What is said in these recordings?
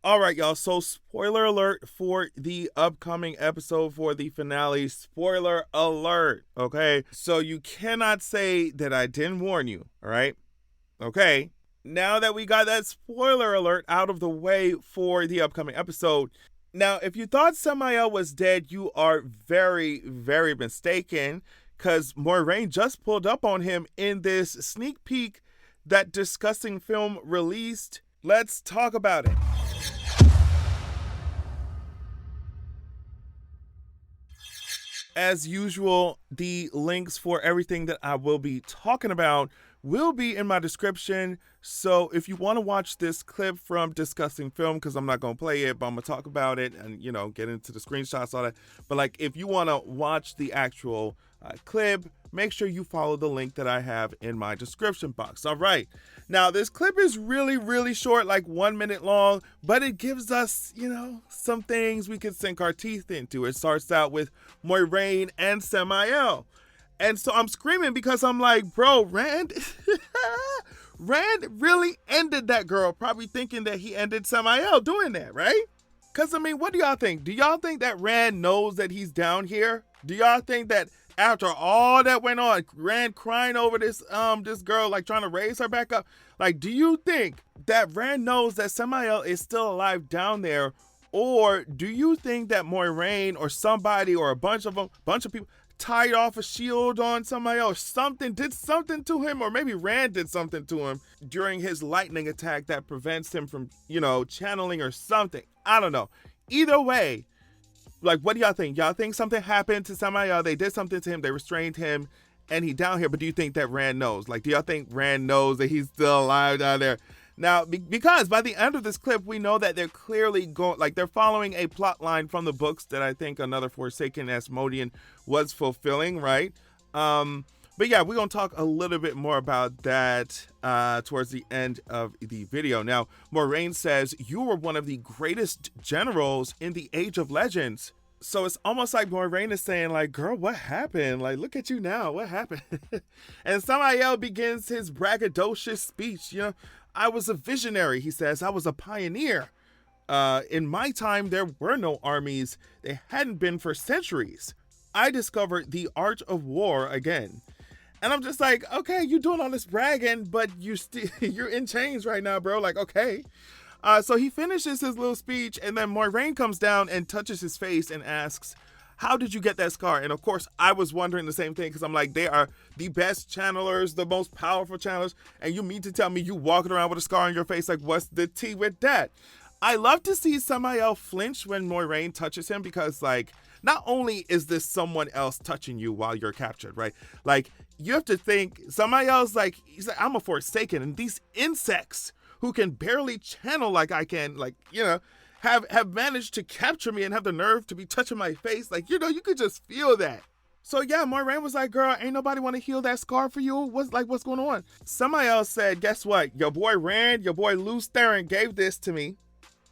All right, y'all. So, spoiler alert for the upcoming episode for the finale. Spoiler alert. Okay. So, you cannot say that I didn't warn you. All right. Okay. Now that we got that spoiler alert out of the way for the upcoming episode. Now, if you thought Semiel was dead, you are very, very mistaken because Moiraine just pulled up on him in this sneak peek that disgusting film released. Let's talk about it. As usual, the links for everything that I will be talking about will be in my description. So if you want to watch this clip from Discussing Film, because I'm not going to play it, but I'm going to talk about it and, get into the screenshots, all that. But like, if you want to watch the actual clip, make sure you follow the link that I have in my description box. All right. Now, this clip is really, really short, like 1 minute long, but it gives us, some things we can sink our teeth into. It starts out with Moiraine and Semiel. And so I'm screaming because I'm like, bro, Rand, Rand really ended that girl, probably thinking that he ended Semiel doing that, right? Because, what do y'all think? Do y'all think that Rand knows that he's down here? Do y'all think that after all that went on, Rand crying over this girl, like trying to raise her back up, like, do you think that Rand knows that Semiel is still alive down there? Or do you think that Moiraine or somebody or a bunch of people tied off a shield on somebody else, did something to him, or maybe Rand did something to him during his lightning attack that prevents him from, channeling or something? I don't know. Either way, like, what do y'all think? Y'all think something happened to Semiel? They did something to him. They restrained him, and he down here. But do you think that Rand knows? Like, do y'all think Rand knows that he's still alive down there? Now, because by the end of this clip, we know that they're clearly going, like, they're following a plot line from the books that I think another Forsaken Asmodean was fulfilling, right? But yeah, we're going to talk a little bit more about that towards the end of the video. Now, Morraine says, you were one of the greatest generals in the Age of Legends. So it's almost like Moiraine is saying, like, girl, what happened? Like, look at you now. What happened? And Semiel begins his braggadocious speech. I was a visionary, he says. I was a pioneer. In my time, there were no armies. They hadn't been for centuries. I discovered the art of war again. And I'm just like, okay, you're doing all this bragging, but you're in chains right now, bro. Like, okay. So he finishes his little speech, and then Moiraine comes down and touches his face and asks, how did you get that scar? And of course, I was wondering the same thing, because I'm like, they are the best channelers, the most powerful channelers, and you mean to tell me you walking around with a scar on your face? Like, what's the tea with that? I love to see Semiel flinch when Moiraine touches him, because, like, not only is this someone else touching you while you're captured, right? Like, you have to think, Semiel's like, he's like, I'm a Forsaken, and these insects who can barely channel like I can, like, have managed to capture me and have the nerve to be touching my face. Like, you could just feel that. So yeah, Moiraine was like, girl, ain't nobody want to heal that scar for you? What's going on? Semiel said, guess what? Your boy Rand, your boy Lews Therin gave this to me.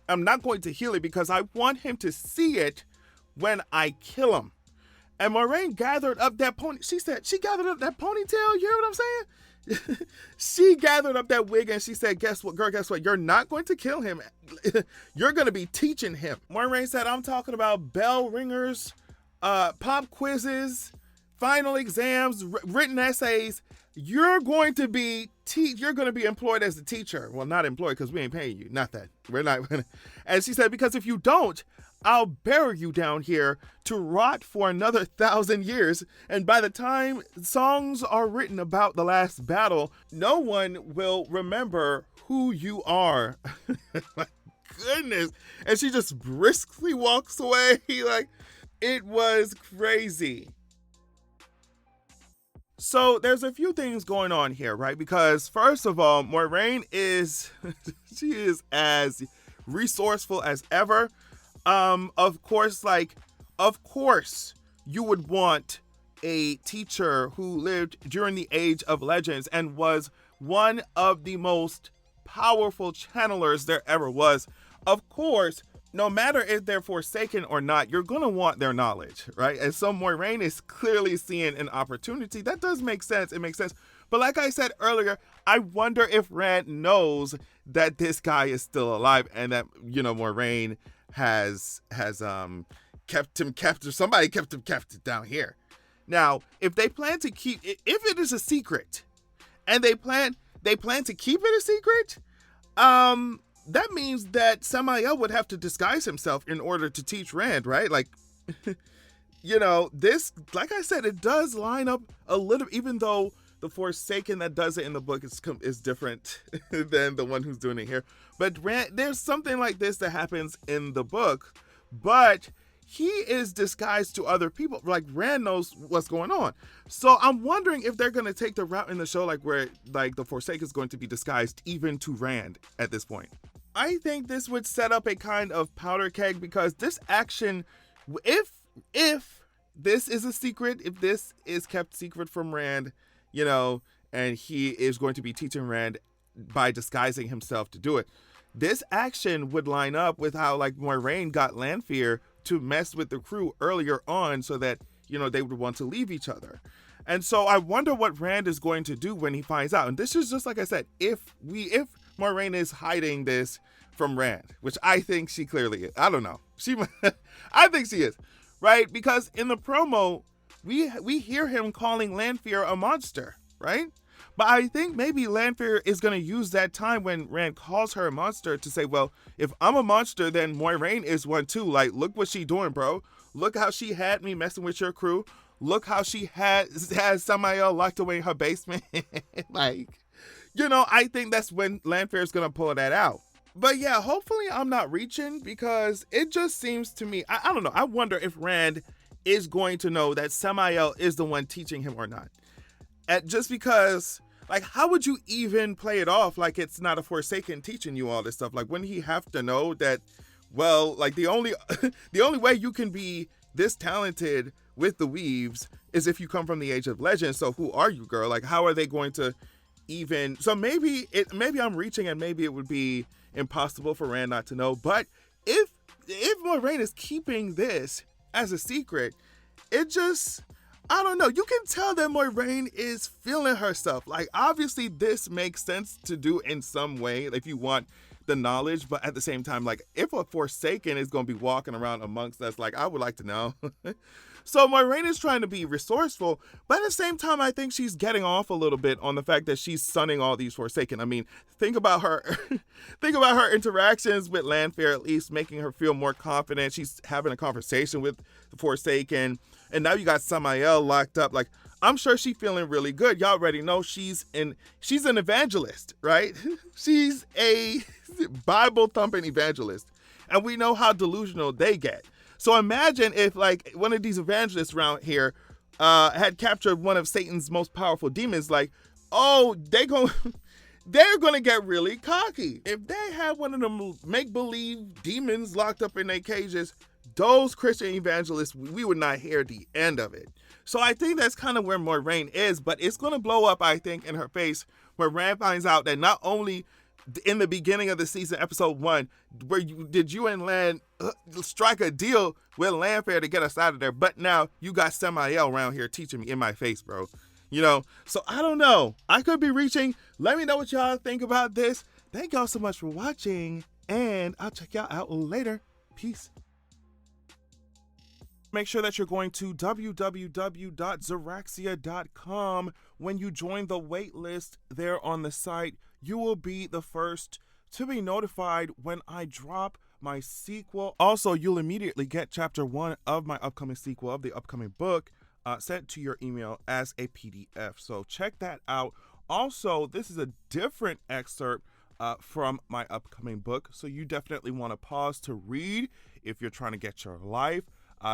I'm not going to heal it because I want him to see it when I kill him. And Moiraine gathered up that pony. She said, she gathered up that ponytail. You hear what I'm saying? She gathered up that wig and she said, guess what, girl, guess what? You're not going to kill him. You're going to be teaching him. Moiraine said, I'm talking about bell ringers, pop quizzes, final exams, written essays. You're going to be employed as a teacher. Well, not employed because we ain't paying you. Not that. We're not. And she said, because if you don't, I'll bury you down here to rot for another 1,000 years. And by the time songs are written about the last battle, no one will remember who you are. My goodness. And she just briskly walks away. Like, it was crazy. So there's a few things going on here, right? Because first of all, Moiraine she is as resourceful as ever. Of course, you would want a teacher who lived during the Age of Legends and was one of the most powerful channelers there ever was. Of course, no matter if they're Forsaken or not, you're going to want their knowledge, right? And so Moiraine is clearly seeing an opportunity. That does make sense. It makes sense. But like I said earlier, I wonder if Rand knows that this guy is still alive and that, Moiraine has kept him captive. Somebody kept him captive down here. Now, if they plan to keep, if it is a secret, and they plan to keep it a secret, that means that Semiel would have to disguise himself in order to teach Rand, right? Like, this, like I said, it does line up a little, even though the Forsaken that does it in the book is different than the one who's doing it here. But Rand, there's something like this that happens in the book, but he is disguised to other people. Like, Rand knows what's going on. So I'm wondering if they're going to take the route in the show, like where like the Forsaken is going to be disguised even to Rand at this point. I think this would set up a kind of powder keg, because this action, if this is a secret, if this is kept secret from Rand, and he is going to be teaching Rand by disguising himself to do it, this action would line up with how like Moiraine got Lanfear to mess with the crew earlier on so that, they would want to leave each other. And so I wonder what Rand is going to do when he finds out. And this is just like I said, if Moiraine is hiding this from Rand, which I think she clearly is. I don't know. I think she is, right? Because in the promo, we hear him calling Lanfear a monster, right? But I think maybe Lanfear is going to use that time when Rand calls her a monster to say, well, if I'm a monster, then Moiraine is one too. Like, look what she doing, bro. Look how she had me messing with your crew. Look how she has Semiel locked away in her basement. Like, I think that's when Lanfear is going to pull that out. But yeah, hopefully I'm not reaching, because it just seems to me, I don't know. I wonder if Rand is going to know that Semiel is the one teaching him or not. Just because, like, how would you even play it off like it's not a Forsaken teaching you all this stuff? Like, wouldn't he have to know that, well, like the only way you can be this talented with the weaves is if you come from the Age of Legends. So who are you, girl? Like, how are they going to even, so maybe I'm reaching, and maybe it would be impossible for Rand not to know. But if Moiraine is keeping this as a secret, it just, I don't know. You can tell that Moiraine is feeling herself. Like, obviously this makes sense to do in some way if you want the knowledge, but at the same time, like, if a Forsaken is going to be walking around amongst us, like, I would like to know. So Moiraine is trying to be resourceful, but at the same time, I think she's getting off a little bit on the fact that she's sunning all these Forsaken. I mean, think about her interactions with Lanfear, at least making her feel more confident. She's having a conversation with the Forsaken, and now you got Semiel locked up. Like, I'm sure she's feeling really good. Y'all already know she's an evangelist, right? She's a Bible thumping evangelist, and we know how delusional they get. So imagine if, like, one of these evangelists around here had captured one of Satan's most powerful demons. Like, oh, they're gonna get really cocky. If they had one of them make-believe demons locked up in their cages, those Christian evangelists, we would not hear the end of it. So I think that's kind of where Moiraine is, but it's going to blow up, I think, in her face, where Rand finds out that not only in the beginning of the season, episode 1, where you and Lan strike a deal with Lanfear to get us out of there, but now you got Semiel around here teaching me in my face, bro. So I don't know. I could be reaching. Let me know what y'all think about this. Thank y'all so much for watching, and I'll check y'all out later. Peace. Make sure that you're going to www.zeraxia.com. When you join the waitlist there on the site, you will be the first to be notified when I drop my sequel. Also, you'll immediately get chapter 1 of my upcoming sequel of the upcoming book sent to your email as a PDF. So check that out. Also, this is a different excerpt from my upcoming book, so you definitely want to pause to read if you're trying to get your life.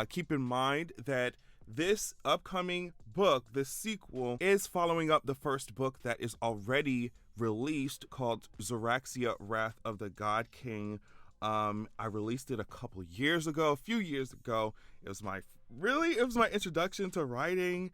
Keep in mind that this upcoming book, this sequel, is following up the first book that is already released called Zeraxia, Wrath of the God King. I released it a few years ago. It was my introduction to writing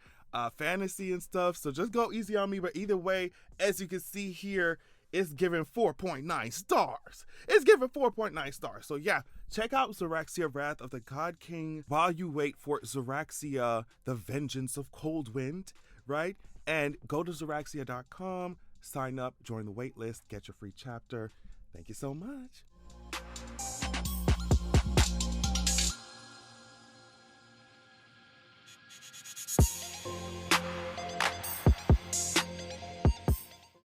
fantasy and stuff. So just go easy on me. But either way, as you can see here, it's given 4.9 stars. It's given 4.9 stars. So yeah, check out Zeraxia, Wrath of the God King while you wait for Zeraxia, the Vengeance of Cold Wind, right? And go to Zeraxia.com, sign up, join the waitlist, get your free chapter. Thank you so much.